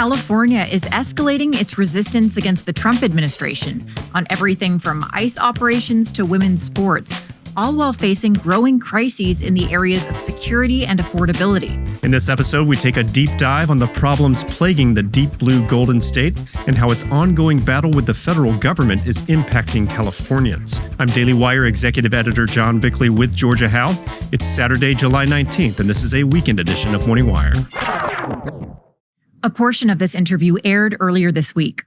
California is escalating its resistance against the Trump administration on everything from ICE operations to women's sports, all while facing growing crises in the areas of security and affordability. In this episode, we take a deep dive on the problems plaguing the deep blue Golden State and how its ongoing battle with the federal government is impacting Californians. I'm Daily Wire executive editor John Bickley with Georgia Howe. It's Saturday, July 19th, and this is a weekend edition of Morning Wire. A portion of this interview aired earlier this week.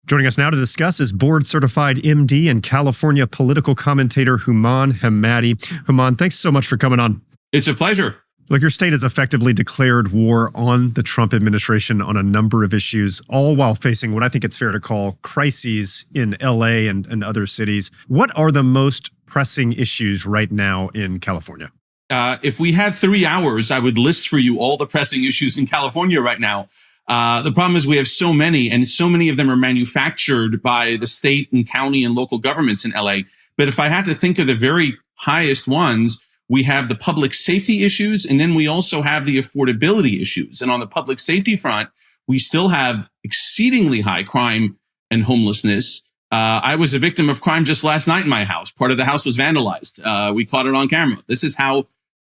Joining us now to discuss is board-certified MD and California political commentator Houman Hemmati. Houman, thanks so much for coming on. It's a pleasure. Look, your state has effectively declared war on the Trump administration on a number of issues, all while facing what I think it's fair to call crises in LA and other cities. What are the most pressing issues right now in California? If we had 3 hours, I would list for you all the pressing issues in California right now. The problem is we have so many, and so many of them are manufactured by the state and county and local governments in LA. But if I had to think of the very highest ones, we have the public safety issues, and then we also have the affordability issues. And on the public safety front, we still have exceedingly high crime and homelessness. I was a victim of crime just last night in my house. Part of the house was vandalized. We caught it on camera. This is how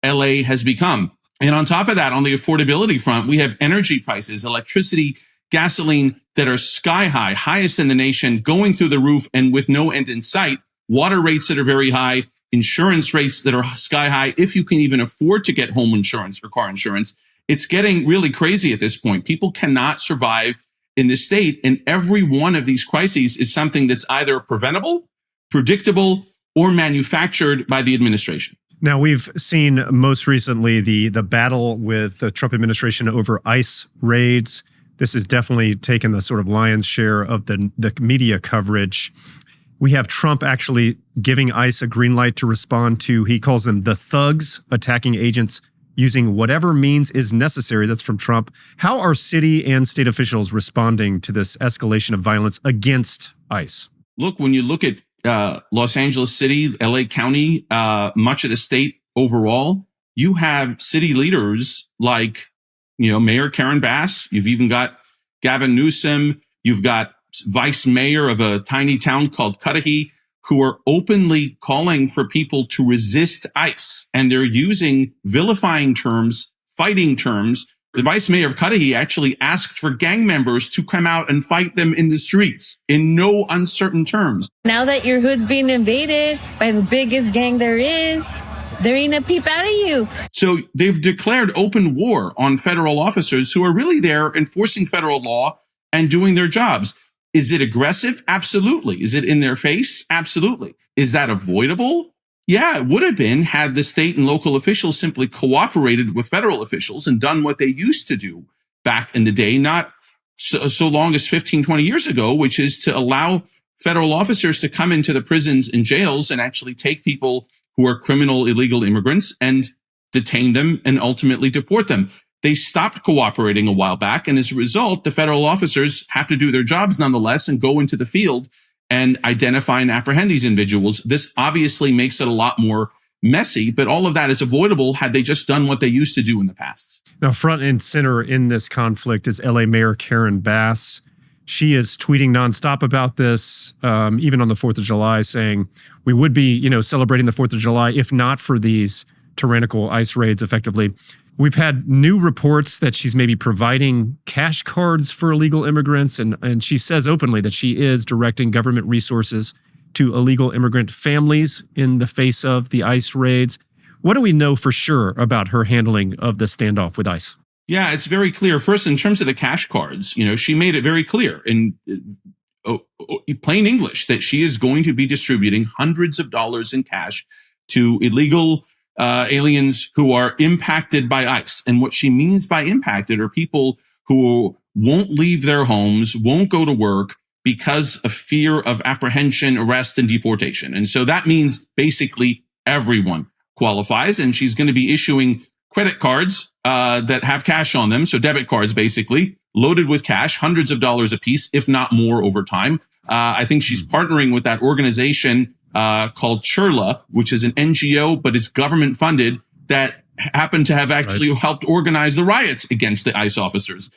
LA has become. And on top of that, on the affordability front, we have energy prices, electricity, gasoline that are sky high, highest in the nation, going through the roof and with no end in sight, water rates that are very high, insurance rates that are sky high. If you can even afford to get home insurance or car insurance, it's getting really crazy at this point. People cannot survive in this state. And every one of these crises is something that's either preventable, predictable, or manufactured by the administration. Now, we've seen most recently the battle with the Trump administration over ICE raids. This has definitely taken the sort of lion's share of the media coverage. We have Trump actually giving ICE a green light to respond to, he calls them the thugs, attacking agents using whatever means is necessary. That's from Trump. How are city and state officials responding to this escalation of violence against ICE? Look, when you look at Los Angeles City, LA County, much of the state overall, you have city leaders like, Mayor Karen Bass. You've even got Gavin Newsom. You've got vice mayor of a tiny town called Cudahy, who are openly calling for people to resist ICE. And they're using vilifying terms, fighting terms. The vice mayor of Cudahy actually asked for gang members to come out and fight them in the streets in no uncertain terms. Now that your hood's being invaded by the biggest gang there is, there ain't a peep out of you. So they've declared open war on federal officers who are really there enforcing federal law and doing their jobs. Is it aggressive? Absolutely. Is it in their face? Absolutely. Is that avoidable? Yeah, it would have been had the state and local officials simply cooperated with federal officials and done what they used to do back in the day, not so long as 15, 20 years ago, which is to allow federal officers to come into the prisons and jails and actually take people who are criminal, illegal immigrants and detain them and ultimately deport them. They stopped cooperating a while back. And as a result, the federal officers have to do their jobs nonetheless and go into the field and identify and apprehend these individuals. This obviously makes it a lot more messy, but all of that is avoidable had they just done what they used to do in the past. Now, front and center in this conflict is LA Mayor Karen Bass. She is tweeting nonstop about this, even on the 4th of July, saying we would be, celebrating the 4th of July if not for these tyrannical ICE raids effectively. We've had new reports that she's maybe providing cash cards for illegal immigrants, and she says openly that she is directing government resources to illegal immigrant families in the face of the ICE raids. What do we know for sure about her handling of the standoff with ICE? Yeah, it's very clear. First, in terms of the cash cards, she made it very clear in plain English that she is going to be distributing hundreds of dollars in cash to illegal aliens who are impacted by ICE. And what she means by impacted are people who won't leave their homes, won't go to work because of fear of apprehension, arrest, and deportation. And so that means basically everyone qualifies. And she's going to be issuing credit cards that have cash on them. So debit cards, basically, loaded with cash, hundreds of dollars a piece, if not more over time. I think she's partnering with that organization called Chirla, which is an NGO, but it's government funded, that happened to have actually helped organize the riots against the ICE officers.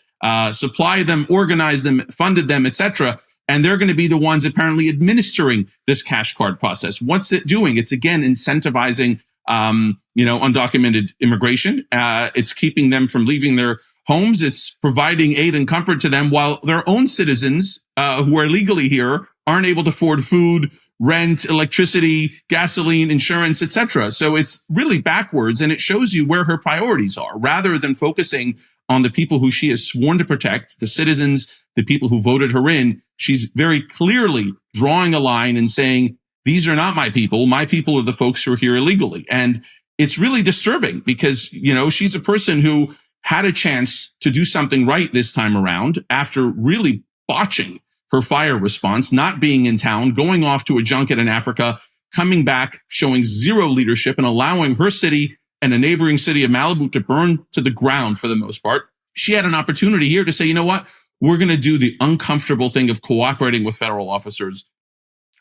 supplied them, organized them, funded them, etc. And they're going to be the ones apparently administering this cash card process. What's it doing? It's again incentivizing, undocumented immigration. It's keeping them from leaving their homes. It's providing aid and comfort to them while their own citizens who are legally here aren't able to afford food, rent, electricity, gasoline, insurance, etc. So it's really backwards, and it shows you where her priorities are rather than focusing on the people who she has sworn to protect, the citizens, the people who voted her in. She's very clearly drawing a line and saying, these are not my people. My people are the folks who are here illegally. And it's really disturbing because, she's a person who had a chance to do something right this time around after really botching her fire response, not being in town, going off to a junket in Africa, coming back, showing zero leadership and allowing her city and a neighboring city of Malibu to burn to the ground for the most part. She had an opportunity here to say, you know what? We're going to do the uncomfortable thing of cooperating with federal officers,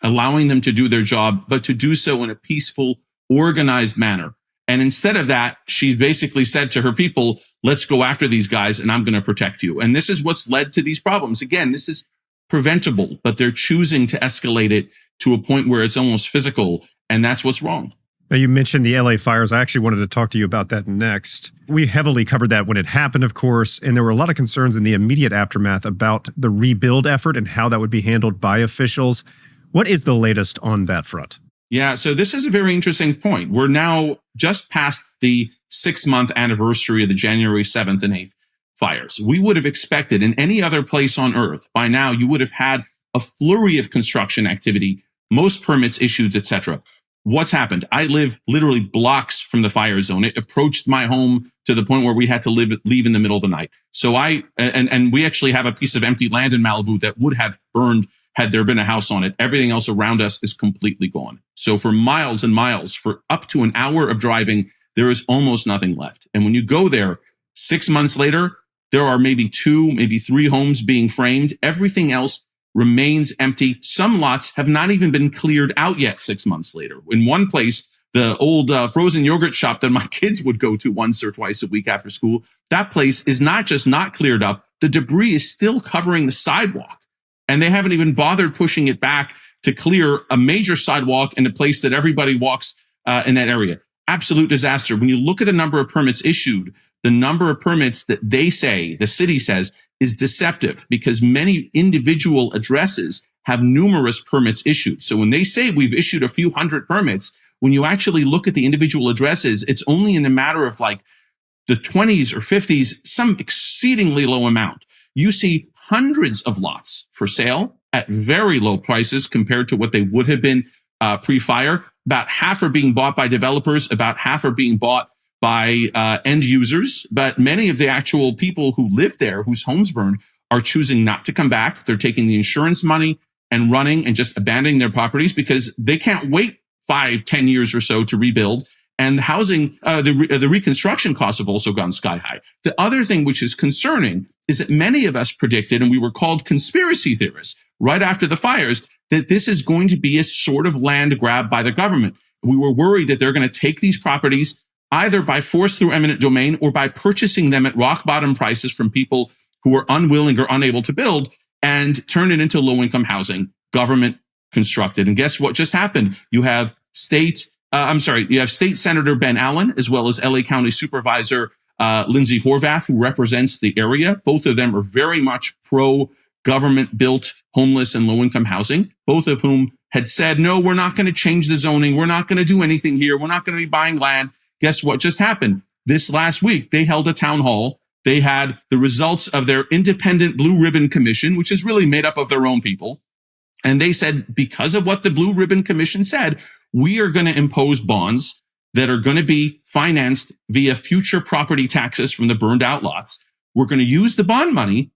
allowing them to do their job, but to do so in a peaceful, organized manner. And instead of that, she basically said to her people, let's go after these guys and I'm going to protect you. And this is what's led to these problems. Again, this is preventable, but they're choosing to escalate it to a point where it's almost physical. And that's what's wrong. Now, you mentioned the LA fires. I actually wanted to talk to you about that next. We heavily covered that when it happened, of course, and there were a lot of concerns in the immediate aftermath about the rebuild effort and how that would be handled by officials. What is the latest on that front? Yeah, so this is a very interesting point. We're now just past the 6-month anniversary of the January 7th and 8th fires. We would have expected in any other place on Earth, by now you would have had a flurry of construction activity, most permits issued, etc. What's happened? I live literally blocks from the fire zone. It approached my home to the point where we had to leave in the middle of the night. So and we actually have a piece of empty land in Malibu that would have burned had there been a house on it. Everything else around us is completely gone. So for miles and miles, for up to an hour of driving, there is almost nothing left. And when you go there 6 months later, there are maybe 2, maybe 3 homes being framed. Everything else remains empty. Some lots have not even been cleared out yet 6 months later. In one place, the old frozen yogurt shop that my kids would go to once or twice a week after school, that place is not just not cleared up, the debris is still covering the sidewalk. And they haven't even bothered pushing it back to clear a major sidewalk in a place that everybody walks in that area. Absolute disaster. When you look at the number of permits issued, the number of permits that they say, the city says, is deceptive because many individual addresses have numerous permits issued. So when they say we've issued a few hundred permits, when you actually look at the individual addresses, it's only in a matter of like the 20s or 50s, some exceedingly low amount. You see hundreds of lots for sale at very low prices compared to what they would have been pre-fire. About half are being bought by developers, about half are being bought by end users, but many of the actual people who live there, whose homes burned, are choosing not to come back. They're taking the insurance money and running and just abandoning their properties because they can't wait 5-10 years or so to rebuild. And the housing, the reconstruction costs have also gone sky high. The other thing which is concerning is that many of us predicted, and we were called conspiracy theorists right after the fires, that this is going to be a sort of land grab by the government. We were worried that they're going to take these properties either by force through eminent domain or by purchasing them at rock bottom prices from people who are unwilling or unable to build and turn it into low-income housing, government constructed. And guess what just happened? You have state Senator Ben Allen, as well as LA County Supervisor Lindsay Horvath, who represents the area. Both of them are very much pro-government built homeless and low-income housing, both of whom had said, no, we're not going to change the zoning. We're not going to do anything here. We're not going to be buying land. Guess what just happened? This last week, they held a town hall. They had the results of their independent Blue Ribbon Commission, which is really made up of their own people. And they said, because of what the Blue Ribbon Commission said, we are going to impose bonds that are going to be financed via future property taxes from the burned out lots. We're going to use the bond money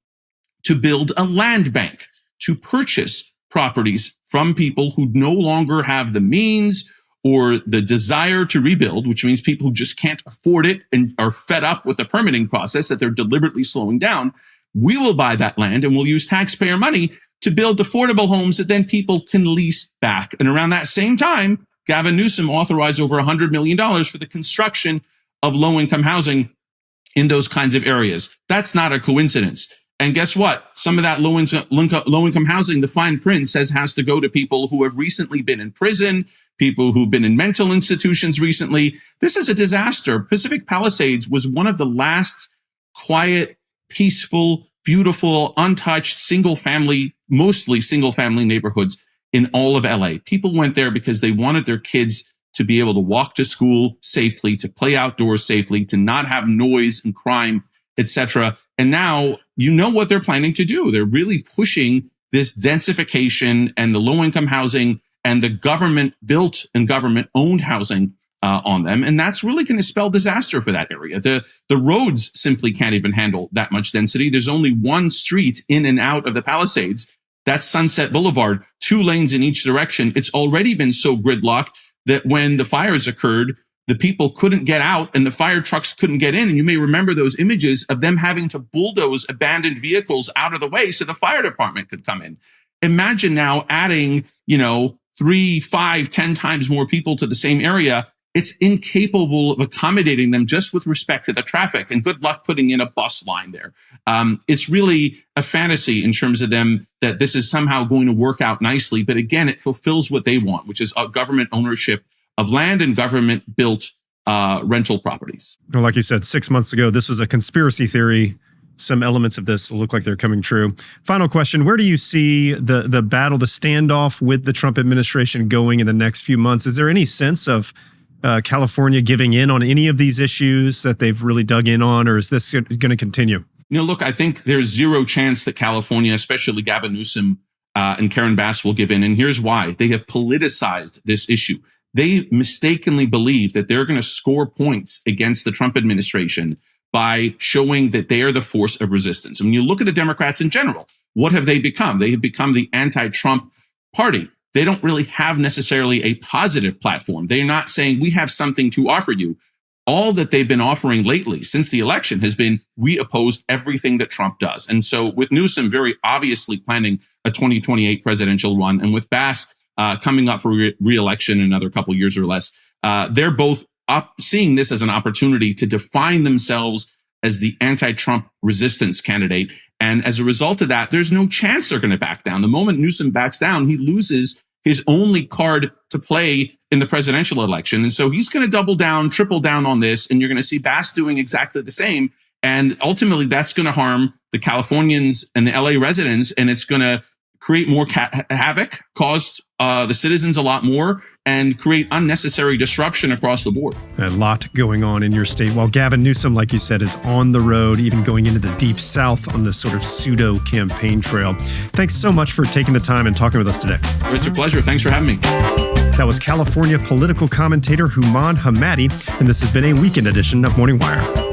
to build a land bank to purchase properties from people who no longer have the means or the desire to rebuild, which means people who just can't afford it and are fed up with the permitting process that they're deliberately slowing down. We will buy that land and we'll use taxpayer money to build affordable homes that then people can lease back. And around that same time, Gavin Newsom authorized over $100 million for the construction of low-income housing in those kinds of areas. That's not a coincidence. And guess what? Some of that low-income housing, the fine print says has to go to people who have recently been in prison, people who've been in mental institutions recently. This is a disaster. Pacific Palisades was one of the last quiet, peaceful, beautiful, untouched, mostly single-family neighborhoods in all of LA. People went there because they wanted their kids to be able to walk to school safely, to play outdoors safely, to not have noise and crime, etc. And now you know what they're planning to do. They're really pushing this densification and the low-income housing and the government-built and government-owned housing on them. And that's really going to spell disaster for that area. The roads simply can't even handle that much density. There's only one street in and out of the Palisades. That's Sunset Boulevard, 2 lanes in each direction. It's already been so gridlocked that when the fires occurred, the people couldn't get out and the fire trucks couldn't get in. And you may remember those images of them having to bulldoze abandoned vehicles out of the way so the fire department could come in. Imagine now adding, 3, 5, 10 times more people to the same area. It's incapable of accommodating them just with respect to the traffic, and good luck putting in a bus line there. It's really a fantasy in terms of them that this is somehow going to work out nicely. But again, it fulfills what they want, which is a government ownership of land and government built rental properties. Well, like you said, 6 months ago, this was a conspiracy theory. Some elements of this look like they're coming true. Final question, where do you see the battle, the standoff with the Trump administration going in the next few months? Is there any sense of California giving in on any of these issues that they've really dug in on, or is this going to continue? Look, I think there's zero chance that California, especially Gavin Newsom and Karen Bass, will give in. And here's why. They have politicized this issue. They mistakenly believe that they're going to score points against the Trump administration by showing that they are the force of resistance. And when you look at the Democrats in general, what have they become? They have become the anti-Trump party. They don't really have necessarily a positive platform. They're not saying we have something to offer you. All that they've been offering lately since the election has been, we oppose everything that Trump does. And so with Newsom very obviously planning a 2028 presidential run, and with Bass coming up for re-election in another couple years or less, they're both seeing this as an opportunity to define themselves as the anti-Trump resistance candidate. And as a result of that, there's no chance they're going to back down. The moment Newsom backs down, he loses his only card to play in the presidential election. And so he's going to double down, triple down on this. And you're going to see Bass doing exactly the same. And ultimately, that's going to harm the Californians and the LA residents. And it's going to create more havoc, cost the citizens a lot more, and create unnecessary disruption across the board. A lot going on in your state. While Gavin Newsom, like you said, is on the road, even going into the deep south on this sort of pseudo campaign trail. Thanks so much for taking the time and talking with us today. It's a pleasure. Thanks for having me. That was California political commentator Houman Hemmati, and this has been a weekend edition of Morning Wire.